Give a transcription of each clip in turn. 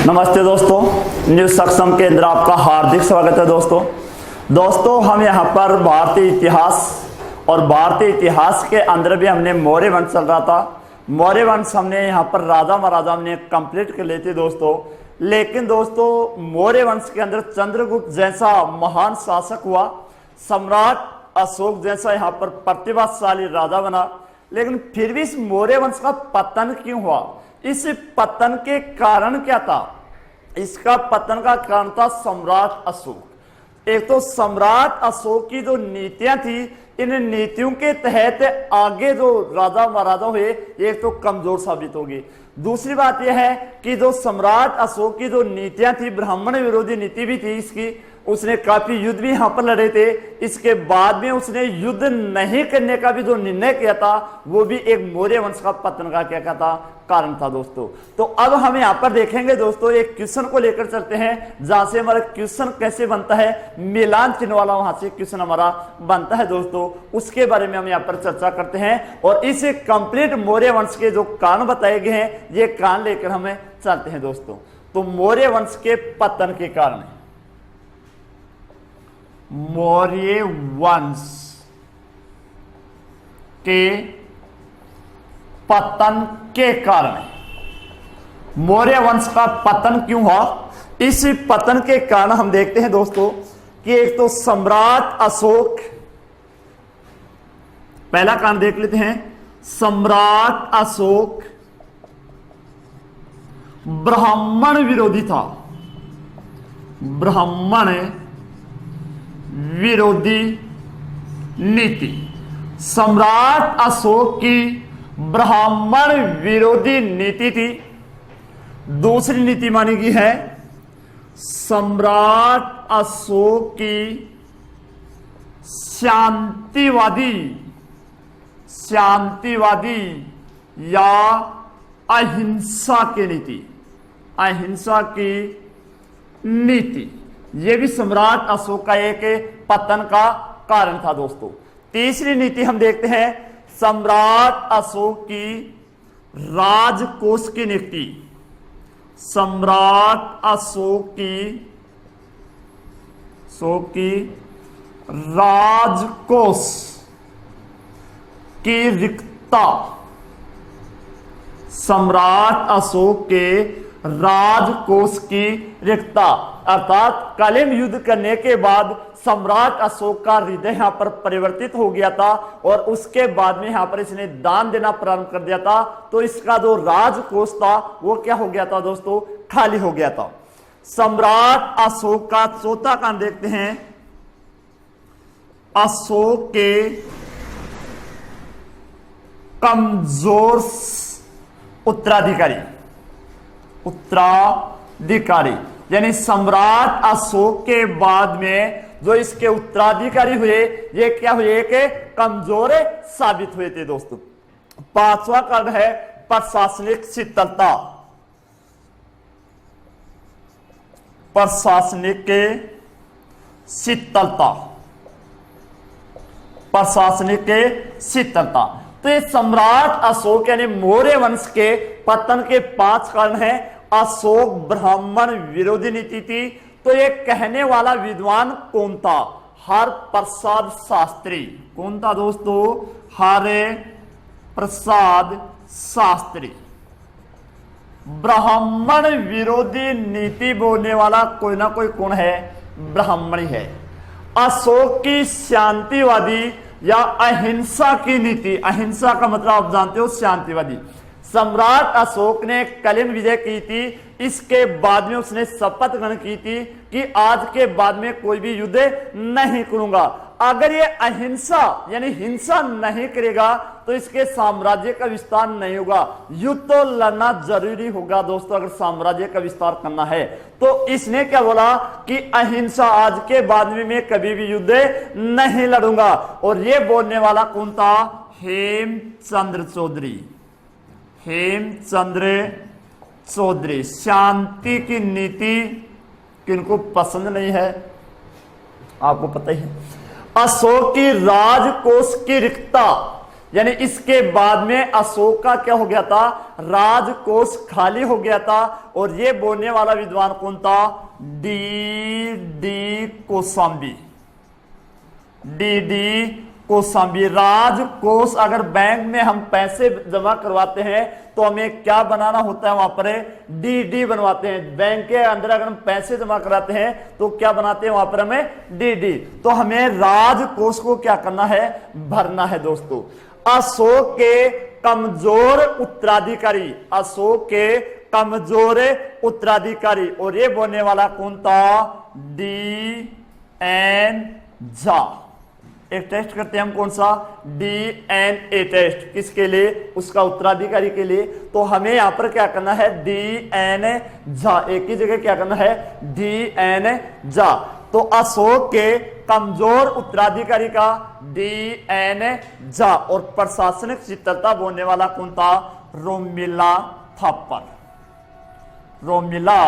नमस्ते दोस्तों, न्यूज सक्षम के अंदर आपका हार्दिक स्वागत है। दोस्तों हम यहाँ पर भारतीय इतिहास के अंदर भी हमने मौर्य वंश चल रहा था। मौर्य वंश हमने यहाँ पर राजा महाराजा हमने कंप्लीट कर लिए थे दोस्तों। लेकिन दोस्तों मौर्य वंश के अंदर चंद्रगुप्त जैसा महान शासक हुआ, सम्राट अशोक जैसा यहाँ पर प्रतिभाशाली राजा बना, लेकिन फिर भी इस मौर्य वंश का पतन क्यों हुआ? इस पतन के कारण क्या था? इसका पतन का कारण था सम्राट अशोक। एक तो सम्राट अशोक की जो नीतियां थी, इन नीतियों के तहत आगे जो राजा महाराजा हुए एक तो कमजोर साबित होगी। दूसरी बात यह है कि जो सम्राट अशोक की जो नीतियां थी, ब्राह्मण विरोधी नीति भी थी इसकी, उसने काफी युद्ध भी यहां पर लड़े थे। इसके बाद में उसने युद्ध नहीं करने का भी जो निर्णय किया था, वो भी एक मौर्य वंश का पतन का क्या था, कारण था दोस्तों। तो अब हम यहां पर देखेंगे दोस्तों, एक क्वेश्चन को लेकर चलते हैं, जहां से हमारा क्वेश्चन कैसे बनता है, मिलान चिन्ह वाला वहां से क्वेश्चन हमारा बनता है दोस्तों। उसके बारे में हम यहां पर चर्चा करते हैं और इस कंप्लीट मौर्य वंश के जो कारण बताए गए हैं, ये कारण लेकर हमें चलते हैं दोस्तों। तो मौर्य वंश के पतन के कारण, मौर्य वंश के पतन के कारण, मौर्य वंश का पतन क्यों हुआ? इस पतन के कारण हम देखते हैं दोस्तों कि एक तो सम्राट अशोक, पहला कारण देख लेते हैं। सम्राट अशोक ब्राह्मण विरोधी था, ब्राह्मण विरोधी नीति। सम्राट अशोक की ब्राह्मण विरोधी नीति थी। दूसरी नीति मानी गई है सम्राट अशोक की शांतिवादी या अहिंसा की नीति, अहिंसा की नीति। यह भी सम्राट अशोक का एक पतन का कारण था दोस्तों। तीसरी नीति हम देखते हैं, सम्राट अशोक की राजकोष की नीति। सम्राट अशोक की राजकोष की रिक्तता, सम्राट अशोक के राजकोष की रिक्तता, अर्थात कलिंग युद्ध करने के बाद सम्राट अशोक का हृदय यहां पर परिवर्तित हो गया था और उसके बाद में यहां पर इसने दान देना प्रारंभ कर दिया था। तो इसका जो राजकोष था वो क्या हो गया था दोस्तों? खाली हो गया था। सम्राट अशोक का चौथा कारण देखते हैं, अशोक के कमजोर उत्तराधिकारी, यानी सम्राट अशोक के बाद में जो इसके उत्तराधिकारी हुए, ये क्या हुए कि कमजोर साबित हुए थे दोस्तों। पांचवा कारण है प्रशासनिक शिथिलता, प्रशासनिक शिथिलता। तो ये सम्राट अशोक यानी मौर्य वंश के पतन के 5 कारण हैं। अशोक ब्राह्मण विरोधी नीति थी। तो ये कहने वाला विद्वान कौन था? हरप्रसाद शास्त्री। कौन था दोस्तों? हरप्रसाद शास्त्री। ब्राह्मण विरोधी नीति बोलने वाला कोई ना कोई कौन है? ब्राह्मण ही है। अशोक की शांतिवादी या अहिंसा की नीति, अहिंसा का मतलब आप जानते हो शांतिवादी। सम्राट अशोक ने कलिंग विजय की थी, इसके बाद में उसने शपथ ग्रहण की थी कि आज के बाद में कोई भी युद्ध नहीं करूंगा। अगर ये अहिंसा यानी हिंसा नहीं करेगा तो इसके साम्राज्य का विस्तार नहीं होगा। युद्ध तो लड़ना जरूरी होगा दोस्तों अगर साम्राज्य का विस्तार करना है। तो इसने क्या बोला कि अहिंसा, आज के बाद में मैं कभी भी युद्ध नहीं लड़ूंगा। और ये बोलने वाला कौन था? हेमचंद्र चौधरी। हेमचंद्र चौधरी। शांति की नीति किनको पसंद नहीं है, आपको पता ही है। अशोक की राजकोष की रिक्तता, यानी इसके बाद में अशोक का क्या हो गया था, राजकोष खाली हो गया था। और ये बोलने वाला विद्वान कौन था, डी कोशाम्बी। डी कोशाम्बी। राजकोष, अगर बैंक में हम पैसे जमा करवाते हैं तो हमें क्या बनाना होता है, वहां पर डी बनवाते हैं। बैंक के अंदर अगर हम पैसे जमा कराते हैं तो क्या बनाते हैं, वहां पर हमें डी। तो हमें राजकोष को क्या करना है, भरना है दोस्तों। अशोक के कमजोर उत्तराधिकारी, अशोक के कमजोर उत्तराधिकारी, और ये बोलने वाला कौन था, डी.एन. झा। एक टेस्ट करते हैं हम, कौन सा, DNA टेस्ट, किसके लिए, उसका उत्तराधिकारी के लिए। तो हमें यहां पर क्या करना है, D.N. झा, एक ही जगह क्या करना है, D.N. झा। तो अशोक के कमजोर उत्तराधिकारी का D.N. झा। और प्रशासनिक शिथिलता बोलने वाला कौन था, रोमिला थापर। रोमिला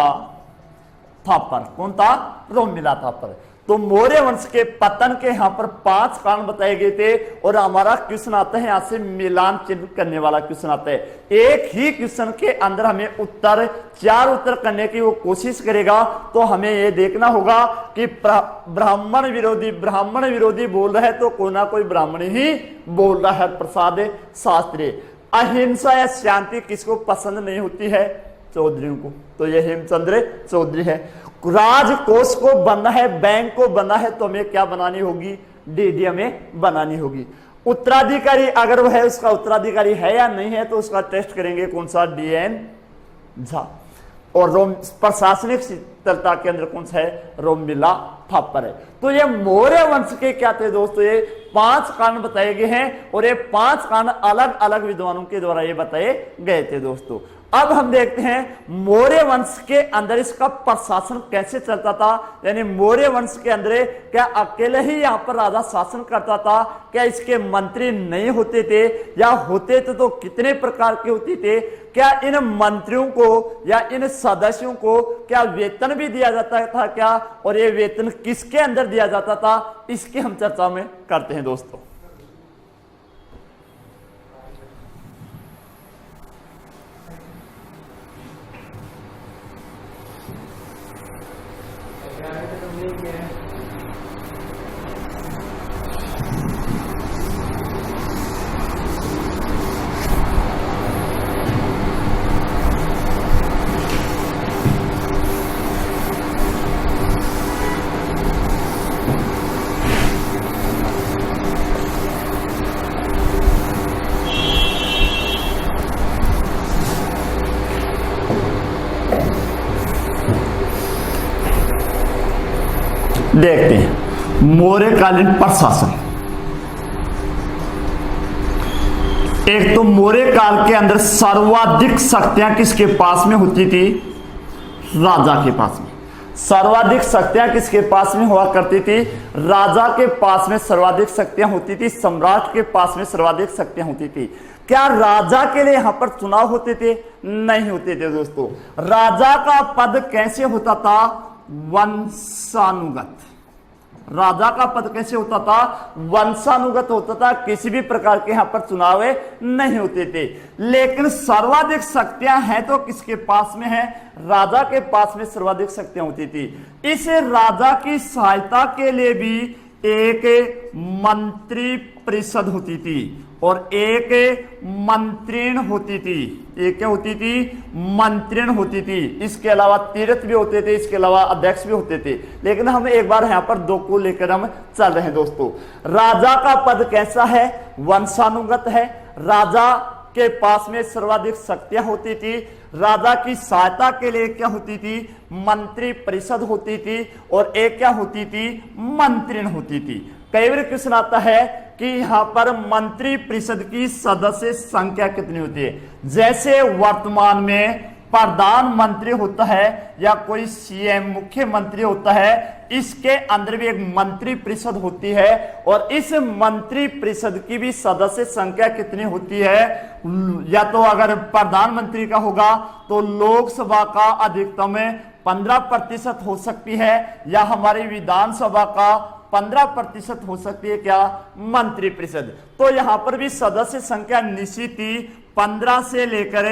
थापर, कौन था, रोमिला थापर। तो मौर्य वंश के पतन के यहां पर 5 कारण बताए गए थे। और हमारा क्वेश्चन आता है, यहां से मिलान चिन्ह करने वाला क्वेश्चन आता है। एक ही क्वेश्चन के अंदर हमें उत्तर 4 उत्तर करने की वो कोशिश करेगा। तो हमें ये देखना होगा कि ब्राह्मण विरोधी बोल रहा है तो कोई ना कोई ब्राह्मण ही बोल रहा है। प्रसाद शास्त्री। अहिंसा या शांति किसको पसंद नहीं होती है, चौधरी को, तो ये हेमचंद्र चौधरी है। राजकोष को बनना है, बैंक को बनना है, तो हमें क्या बनानी होगी, डी हमें बनानी होगी। उत्तराधिकारी अगर वो है, उसका उत्तराधिकारी है या नहीं है, तो उसका टेस्ट करेंगे, कौन सा, D.N. झा। और प्रशासनिक शिथिलता के अंदर कौन सा है, रोमिला थापर है। तो ये मौर्य वंश के क्या थे दोस्तों, ये 5 कारण बताए गए हैं। और ये 5 कारण अलग अलग विद्वानों के द्वारा ये बताए गए थे दोस्तों। अब हम देखते हैं मौर्य वंश के अंदर इसका प्रशासन कैसे चलता था। यानी मौर्य वंश के अंदर क्या अकेले ही यहाँ पर राजा शासन करता था, क्या इसके मंत्री नहीं होते थे, या होते थे तो कितने प्रकार के होते थे, क्या इन मंत्रियों को या इन सदस्यों को क्या वेतन भी दिया जाता था क्या, और ये वेतन किसके अंदर दिया जाता था, इसकी हम चर्चा में करते हैं दोस्तों। देखते हैं मौर्यकालीन प्रशासन। एक तो मौर्य काल के अंदर सर्वाधिक शक्तियां किसके पास में होती थी, राजा के पास में। सर्वाधिक शक्तियां किसके पास में हुआ करती थी, राजा के पास में सर्वाधिक शक्तियां होती थी, सम्राट के पास में सर्वाधिक शक्तियां होती थी। क्या राजा के लिए यहां पर चुनाव होते थे, नहीं होते थे दोस्तों। राजा का पद कैसे होता था, वंशानुगत। राजा का पद कैसे होता था, वंशानुगत होता था। किसी भी प्रकार के यहां पर चुनाव नहीं होते थे। लेकिन सर्वाधिक शक्तियां हैं तो किसके पास में है, राजा के पास में सर्वाधिक शक्तियां होती थी। इस राजा की सहायता के लिए भी एक मंत्री परिषद होती थी और एक मंत्रिण होती थी। एक क्या होती थी, मंत्रिण होती थी। इसके अलावा तीर्थ भी होते थे, इसके अलावा अध्यक्ष भी होते थे। लेकिन हम एक बार यहाँ पर 2 को लेकर हम चल रहे हैं दोस्तों। राजा का पद कैसा है, वंशानुगत है। राजा के पास में सर्वाधिक शक्तियां होती थी। राजा की सहायता के लिए क्या होती थी, मंत्री परिषद होती थी और एक क्या होती थी, मंत्रिण होती थी। कई बार क्वेश्चन आता है कि यहां पर मंत्री परिषद की सदस्य संख्या कितनी होती है। जैसे वर्तमान में प्रधानमंत्री होता है या कोई सीएम मुख्यमंत्री होता है, इसके अंदर भी एक मंत्री परिषद होती है और इस मंत्री परिषद की भी सदस्य संख्या कितनी होती है। या तो अगर प्रधानमंत्री का होगा तो लोकसभा का अधिकतम 15% हो सकती है, या हमारी विधानसभा का 15% हो सकती है क्या, मंत्रिपरिषद। तो यहां पर भी सदस्य संख्या निश्चित थी, 15 से लेकर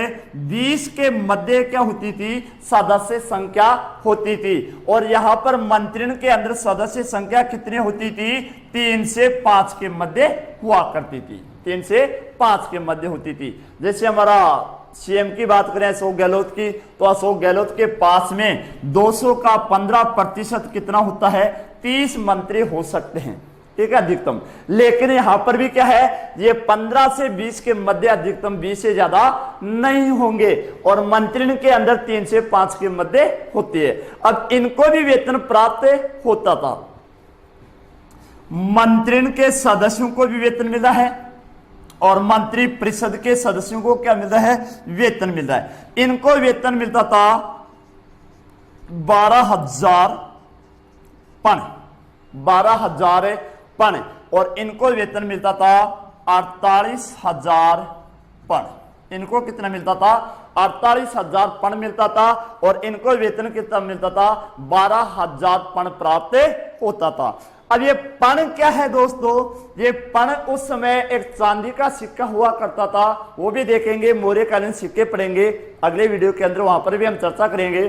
20 के मध्य क्या होती थी, सदस्य संख्या होती थी। और यहां पर मंत्रियों के अंदर सदस्य संख्या कितनी होती थी, 3 से 5 के मध्य हुआ करती थी, 3 से 5 के मध्य होती थी। जैसे हमारा सीएम की बात करें अशोक गहलोत की, तो अशोक गहलोत के पास में 200 का 15% कितना होता है, 30 मंत्री हो सकते हैं, ठीक है, अधिकतम। लेकिन यहां पर भी क्या है, ये 15 से 20 के मध्य अधिकतम 20 से ज्यादा नहीं होंगे, और मंत्रियों के अंदर 3 से 5 के मध्य होती है। अब इनको भी वेतन प्राप्त होता था, मंत्रियों के सदस्यों को भी वेतन मिला है, और मंत्री परिषद के सदस्यों को क्या मिलता है, वेतन मिलता है। इनको वेतन मिलता था 12,000 पण, 12,000 पण, और इनको वेतन मिलता था 48,000 पण। इनको कितना मिलता था, 48,000 पण मिलता था, और इनको वेतन कितना मिलता था, 12,000 पण प्राप्त होता था। अब ये पण क्या है दोस्तों, ये पण उस समय एक चांदी का सिक्का हुआ करता था, वो भी देखेंगे, मौर्यकालीन सिक्के पढ़ेंगे अगले वीडियो के अंदर, वहां पर भी हम चर्चा करेंगे।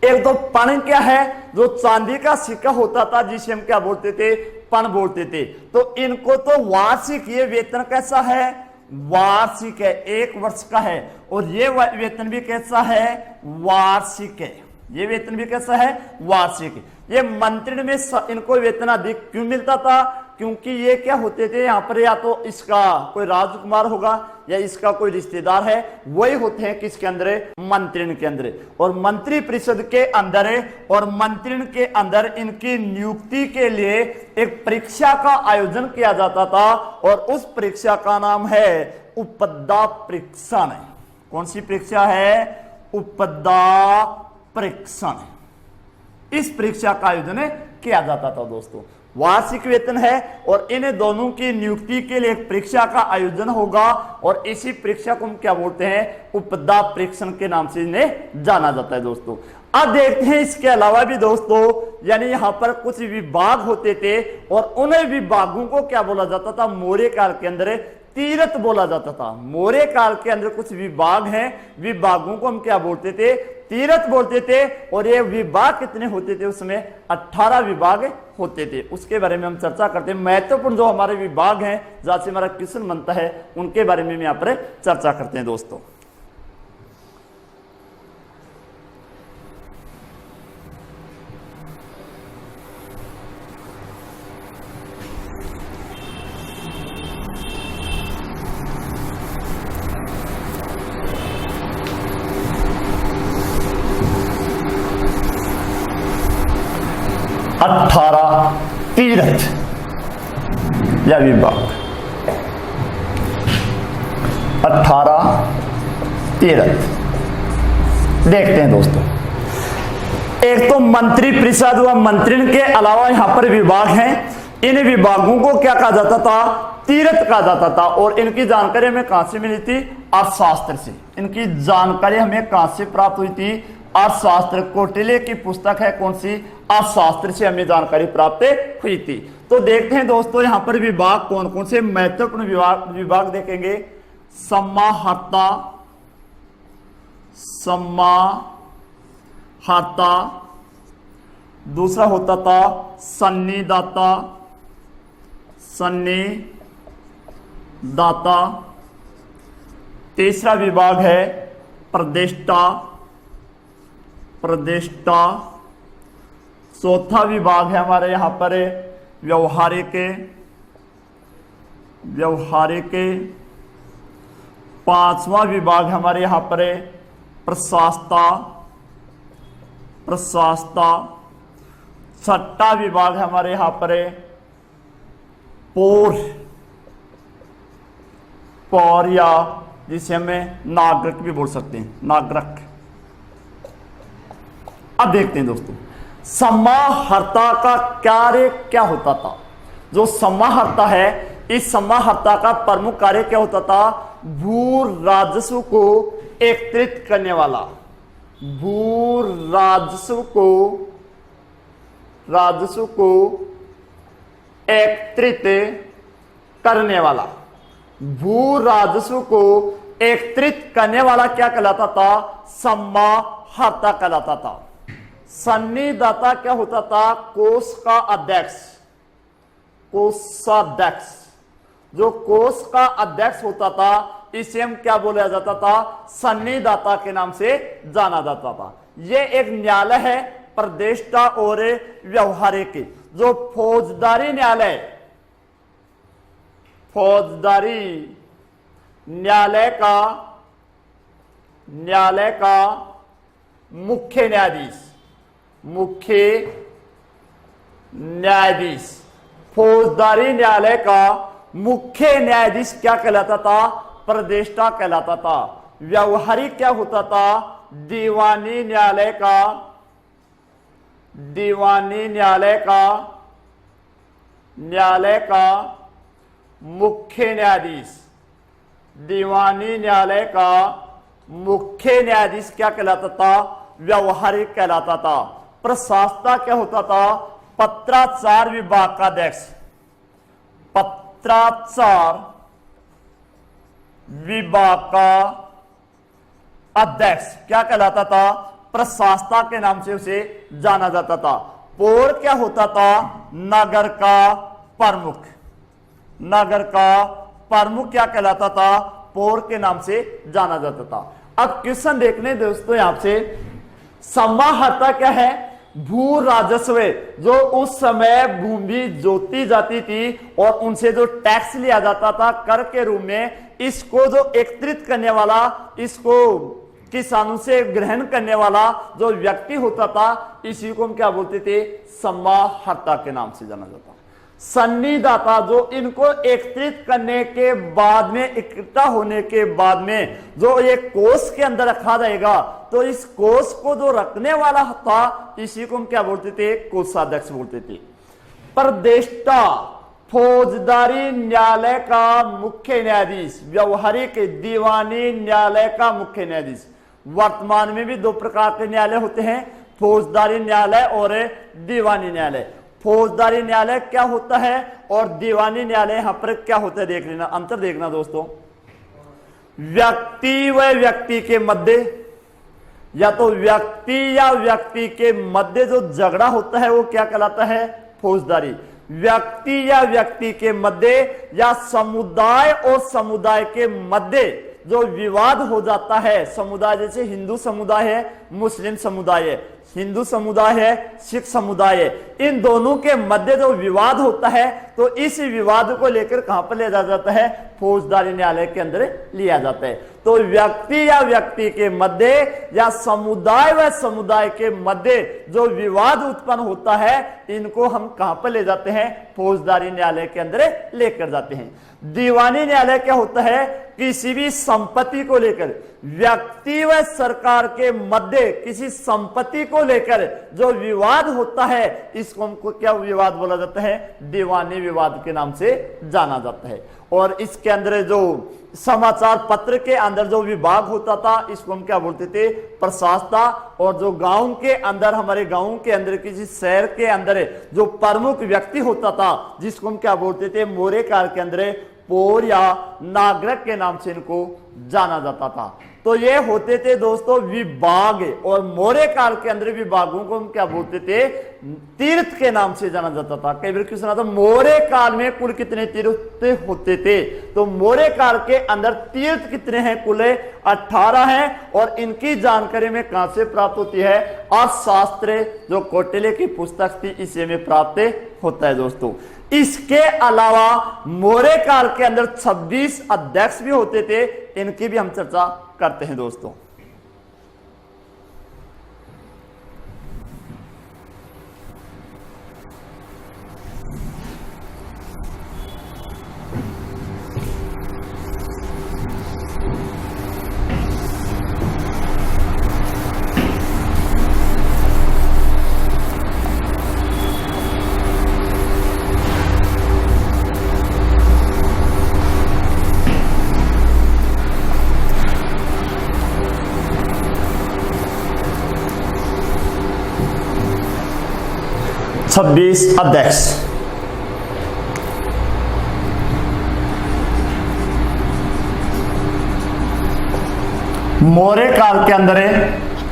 एक तो पण क्या है, जो चांदी का सिक्का होता था जिसे हम क्या बोलते थे, पण बोलते थे। तो इनको तो वार्षिक ये वेतन कैसा है, वार्षिक है, 1 वर्ष का है, और ये वेतन भी कैसा है, वार्षिक है, ये वेतन भी कैसा है, वार्षिक। ये मंत्री में इनको वेतन अधिक क्यों मिलता था, क्योंकि ये क्या होते थे, यहाँ पर या तो इसका कोई राजकुमार होगा या इसका कोई रिश्तेदार है, वही होते हैं किसके अंदर, मंत्रियों के अंदर। और मंत्री परिषद के अंदर और मंत्रियों के अंदर इनकी नियुक्ति के लिए एक परीक्षा का आयोजन किया जाता था, और उस परीक्षा का नाम है उपदा परीक्षण। कौन सी परीक्षा है, उपदा परीक्षण। इस परीक्षा का आयोजन किया जाता था दोस्तों। वार्षिक वेतन है, और इन दोनों की नियुक्ति के लिए एक परीक्षा का आयोजन होगा, और इसी परीक्षा को हम क्या बोलते हैं, उपदा परीक्षण के नाम से इन्हें जाना जाता है दोस्तों। अब देखते हैं इसके अलावा भी दोस्तों, यानी यहां पर कुछ विभाग होते थे, और उन विभागों को क्या बोला जाता था, मौर्य काल के अंदर तीर्थ बोला जाता था। मौर्य काल के अंदर कुछ विभाग हैं, विभागों को हम क्या बोलते थे, तीर्थ बोलते थे। और ये विभाग कितने होते थे, उसमें 18 विभाग होते थे। उसके बारे में हम चर्चा करते हैं। महत्वपूर्ण जो हमारे विभाग हैं, जहां से हमारा क्वेश्चन बनता है, उनके बारे में यहाँ पर चर्चा करते हैं दोस्तों। तीर्थ या विभाग, 18 तीर्थ देखते हैं दोस्तों। एक तो मंत्री परिषद व मंत्रियों के अलावा यहां पर विभाग हैं। इन विभागों को क्या कहा जाता था, तीर्थ कहा जाता था। और इनकी जानकारी हमें कहां से मिली थी, अर्थशास्त्र से। इनकी जानकारी हमें कहां से प्राप्त हुई थी, अर्थशास्त्र। कौटिल्य की पुस्तक है कौन सी, अर्थशास्त्र से हमें जानकारी प्राप्त हुई थी। तो देखते हैं दोस्तों यहां पर विभाग कौन कौन से महत्वपूर्ण विभाग देखेंगे। समाहर्ता, समाहर्ता, दूसरा होता था सन्निदाता, सन्निदाता, तीसरा विभाग है प्रदेष्टा, प्रदेष्टा, चौथा विभाग है हमारे यहां पर व्यवहारिक, व्यवहारिक, पांचवा विभाग है हमारे यहां पर प्रशासता, प्रशासता, छठा विभाग है हमारे यहां पर पौर, पौर, या जिसे हमें नागरिक भी बोल सकते हैं, नागरिक। अब देखते हैं दोस्तों समाहर्ता का कार्य क्या होता था। जो समाहर्ता है, इस समाहर्ता का प्रमुख कार्य क्या होता था, भू राजस्व को एकत्रित करने वाला, भू राजस्व को एकत्रित करने वाला, भू राजस्व को एकत्रित करने वाला क्या कहलाता था? समाहर्ता कहलाता था। सन्निदाता क्या होता था? कोष का अध्यक्ष, कोषाध्यक्ष। जो कोष का अध्यक्ष होता था इसे हम क्या बोला जाता था? सन्निदाता के नाम से जाना जाता था। यह एक न्यायालय है प्रतिष्ठा और व्यवहारिक। जो फौजदारी न्यायालय, फौजदारी न्यायालय का मुख्य न्यायाधीश, मुख्य न्यायाधीश, फौजदारी न्यायालय का मुख्य न्यायाधीश क्या कहलाता था? प्रतिष्ठा कहलाता था। व्यवहारिक क्या होता था? दीवानी न्यायालय का, दीवानी न्यायालय का मुख्य न्यायाधीश, दीवानी न्यायालय का मुख्य न्यायाधीश क्या कहलाता था? व्यवहारिक कहलाता था। प्रशासता क्या होता था? पत्राचार विभाग का अध्यक्ष, पत्राचार विभाग का अध्यक्ष क्या कहलाता था? प्रशासता के नाम से उसे जाना जाता था। पौर क्या होता था? नगर का प्रमुख, नगर का प्रमुख क्या कहलाता था? पौर के नाम से जाना जाता था। अब क्वेश्चन देखने दोस्तों यहां से, समाहर्ता क्या है? भू राजस्व, जो उस समय भूमि जोती जाती थी और उनसे जो टैक्स लिया जाता था कर के रूप में, इसको जो एकत्रित करने वाला, इसको किसानों से ग्रहण करने वाला जो व्यक्ति होता था, इसी को हम क्या बोलते थे? समाहर्ता के नाम से जाना जाता। सन्निदाता जो इनको एकत्रित करने के बाद में, इकट्ठा होने के बाद में जो ये कोष के अंदर रखा जाएगा, तो इस कोष को जो रखने वाला था, इसी को हम क्या बोलते थे? कोषाध्यक्ष बोलते थे। प्रतिष्ठा फौजदारी न्यायालय का मुख्य न्यायाधीश, व्यवहारिक दीवानी न्यायालय का मुख्य न्यायाधीश। वर्तमान में भी दो प्रकार के न्यायालय होते हैं, फौजदारी न्यायालय और दीवानी न्यायालय। फौजदारी न्यायालय क्या होता है और दीवानी न्यायालय यहां पर क्या होता है, देख लेना, अंतर देखना दोस्तों। व्यक्ति व व्यक्ति के मध्य, या तो व्यक्ति या व्यक्ति के मध्य जो झगड़ा होता है वो क्या कहलाता है? फौजदारी। व्यक्ति या व्यक्ति के मध्य या समुदाय और समुदाय के मध्य जो विवाद हो जाता है, समुदाय जैसे हिंदू समुदाय है, मुस्लिम समुदाय है, हिंदू समुदाय है, सिख समुदाय है, इन दोनों के मध्य जो विवाद होता है, तो इस विवाद को लेकर कहां पर ले जाया जाता है? फौजदारी न्यायालय के अंदर लिया जाता है। तो व्यक्ति या व्यक्ति के मध्य या समुदाय व समुदाय के मध्य जो विवाद उत्पन्न होता है, इनको हम कहां पर ले जाते हैं? फौजदारी न्यायालय के अंदर लेकर जाते हैं। दीवानी न्यायालय क्या होता है? किसी भी संपत्ति को लेकर, व्यक्ति व सरकार के मध्य किसी संपत्ति को लेकर जो विवाद होता है, इसको हमको क्या विवाद बोला जाता है? दीवानी विवाद के नाम से जाना जाता है। और इसके अंदर जो समाचार पत्र के अंदर जो विभाग होता था, इसको हम क्या बोलते थे? प्रशासता। और जो गांव के अंदर, हमारे गांव के अंदर किसी शहर के अंदर जो प्रमुख व्यक्ति होता था, जिसको हम क्या बोलते थे? मोरे काल के अंदर पौर या नागरिक के नाम से इनको जाना जाता था। तो ये होते थे दोस्तों विभाग, और मौर्य काल के अंदर विभागों को हम क्या बोलते थे? तीर्थ के नाम से जाना जाता था। कई बार क्वेश्चन आता, मौर्य काल में कुल कितने तीर्थ होते थे? तो मौर्य काल के अंदर तीर्थ कितने हैं? कुल 18 हैं। और इनकी जानकारी में कहां से प्राप्त होती है? अर्थशास्त्र जो कौटिल्य की पुस्तक थी, इसे में प्राप्त होता है दोस्तों। इसके अलावा मौर्य काल के अंदर 26 अध्यक्ष भी होते थे, इनकी भी हम चर्चा करते हैं दोस्तों। छब्बीस अध्यक्ष, मौर्य काल के अंदर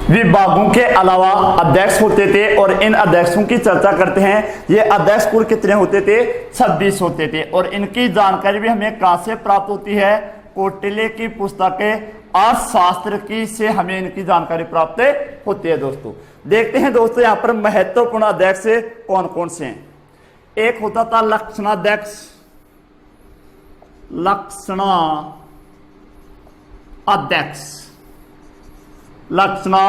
विभागों के अलावा अध्यक्ष होते थे और इन अध्यक्षों की चर्चा करते हैं। ये अध्यक्ष कुल कितने होते थे? 26 होते थे। और इनकी जानकारी भी हमें कहां से प्राप्त होती है? कौटिल्य की पुस्तकें अर्थशास्त्र की से हमें इनकी जानकारी प्राप्त होती है। दोस्तों देखते हैं दोस्तों यहाँ पर महत्वपूर्ण अध्यक्ष कौन कौन से हैं। एक होता था लक्षणाध्यक्ष, लक्षणा अध्यक्ष, लक्षणा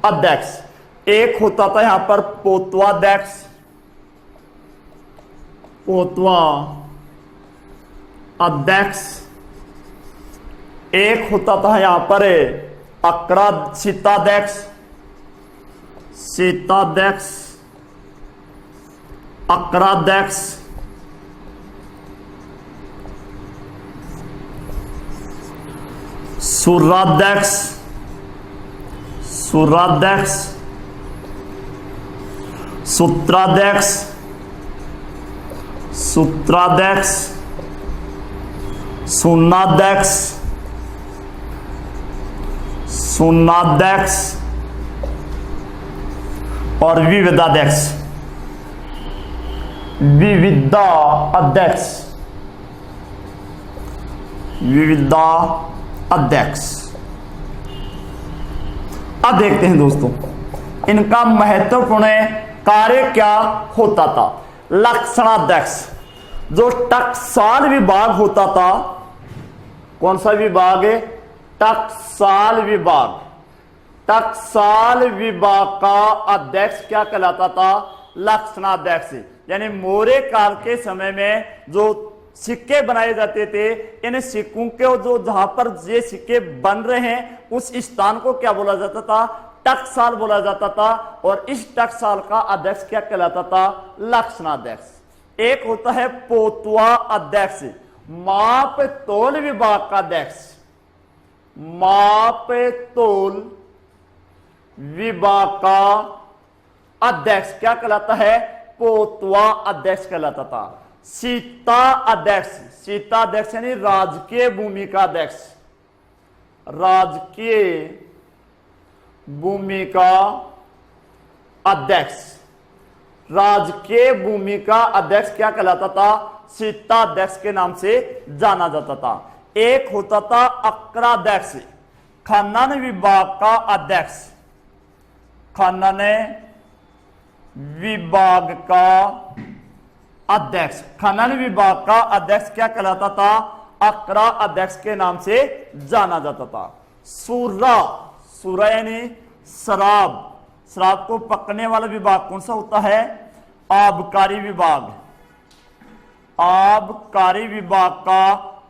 अध्यक्ष। एक होता था यहां पर पोत्वाध्यक्ष, पोत्वा अध्यक्ष। एक होता था यहां पर शीताध्यक्ष, शीताध्यक्ष, अक्राध्यक्ष। सुराध्यक्ष, सुराध्यक्ष, सूत्राध्यक्ष, सूत्राध्यक्ष, शून्याध्यक्ष, शून्याध्यक्ष और विविधाध्यक्ष, विविधा अध्यक्ष, विविधा अध्यक्ष। अब देखते हैं दोस्तों इनका महत्वपूर्ण कार्य क्या होता था। लक्षणाध्यक्ष जो टकसाल विभाग होता था, कौन सा विभाग है? टकसाल विभाग। टकसाल विभाग का अध्यक्ष क्या कहलाता था? लक्षणाध्यक्ष। यानी मौर्य काल के समय में जो सिक्के बनाए जाते थे, इन सिक्कों के जो जहां पर ये सिक्के बन रहे हैं उस स्थान को क्या बोला जाता था? टकसाल बोला जाता था। और इस टकसाल का अध्यक्ष क्या कहलाता था? लक्षणाध्यक्ष। एक होता है पोतवा अध्यक्ष, माप तोल विभाग का अध्यक्ष, माप तोल विभाग का अध्यक्ष क्या कहलाता है? पोतवा अध्यक्ष कहलाता था। सीता अध्यक्ष, सीता अध्यक्ष यानी राजकीय भूमि का अध्यक्ष, राजकीय भूमि का अध्यक्ष, राजकीय भूमि का अध्यक्ष क्या कहलाता था? सीता अध्यक्ष के नाम से जाना जाता था। एक होता था अक्राध्यक्ष, खनन विभाग का अध्यक्ष, खनन विभाग का अध्यक्ष, खनन विभाग का अध्यक्ष क्या कहलाता था? अक्रा अध्यक्ष के नाम से जाना जाता था। सूरा, सूरा यानी शराब, शराब को पकड़ने वाला विभाग कौन सा होता है? आबकारी विभाग, आबकारी विभाग का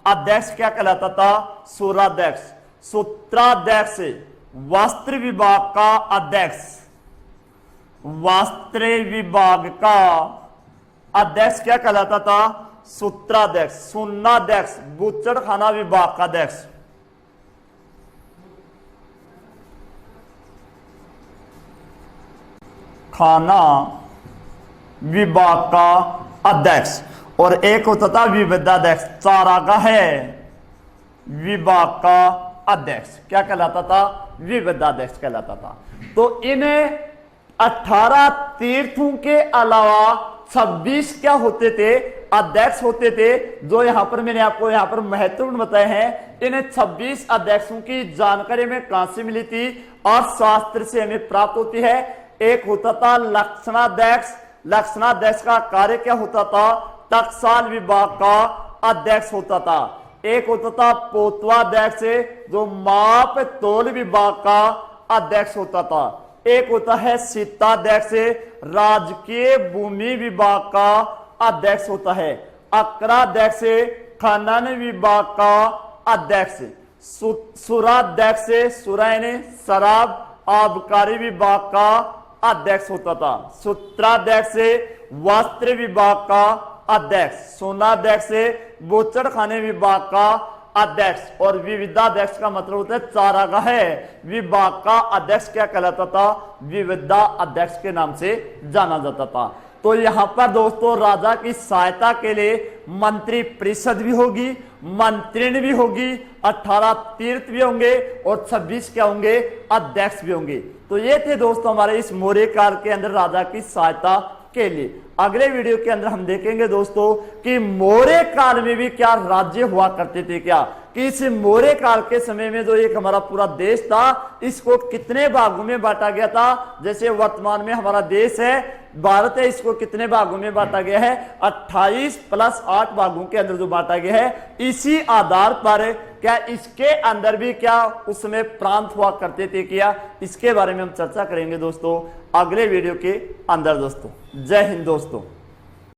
अध्यक्ष क्या कहलाता था? सूराध्यक्ष। सूत्राध्यक्ष वस्त्र विभाग का अध्यक्ष, वस्त्र विभाग का अध्यक्ष क्या कहलाता था? सूत्राध्यक्ष। शून्याध्यक्ष बूचड़खाना विभाग का अध्यक्ष, खाना विभाग का अध्यक्ष। और एक होता था विविधाध्यक्ष, चारागाह विभाग का अध्यक्ष क्या कहलाता था? विविधाध्यक्ष कहलाता था। तो इन 18 तीर्थों के अलावा 26 क्या होते थे? अध्यक्ष होते थे, जो यहां पर मैंने आपको यहां पर महत्वपूर्ण बताए हैं। इन 26 अध्यक्षों की जानकारी में कहां से मिली थी? अर्थशास्त्र से हमें प्राप्त होती है। एक होता था लक्षणाध्यक्ष, लक्षणाध्यक्ष का कार्य क्या होता था? टकसाल विभाग का अध्यक्ष होता था। एक होता था पोतवाध्यक्ष जो माप तोल विभाग का अध्यक्ष होता था। एक होता है शीताध्यक्ष, राजकीय भूमि विभाग का अध्यक्ष होता है। अक्राध्यक्ष खनन विभाग का अध्यक्ष। सुराध्यक्ष, सुरा यानी शराब आबकारी विभाग का अध्यक्ष होता था। सूत्राध्यक्ष वस्त्र विभाग का अध्यक्ष। सोनाध्यक्ष बोचड़खाने विभाग का अध्यक्ष। और विविधाध्यक्ष का मतलब होता है चारागाह विभाग का अध्यक्ष क्या कहलाता था? विविधा अध्यक्ष के नाम से जाना जाता था। तो यहां पर दोस्तों राजा की सहायता के लिए मंत्री परिषद भी होगी, मंत्रिण भी होगी, 18 तीर्थ भी होंगे और 26 क्या होंगे, अध्यक्ष भी होंगे। तो ये थे दोस्तों हमारे इस मौर्य काल के अंदर राजा की सहायता के लिए। अगले वीडियो के अंदर हम देखेंगे दोस्तों कि मौर्य काल में भी क्या राज्य हुआ करते थे, क्या कि इस मौर्य काल के समय में जो एक हमारा पूरा देश था इसको कितने भागों में बांटा गया था। जैसे वर्तमान में हमारा देश है भारत है, इसको कितने भागों में बांटा गया है, 28 + 8 भागों के अंदर जो बांटा गया है। इसी आधार पर क्या इसके अंदर भी क्या उस समय प्रांत हुआ करते थे क्या, इसके बारे में हम चर्चा करेंगे दोस्तों अगले वीडियो के अंदर दोस्तों। जय हिंद दोस्तों।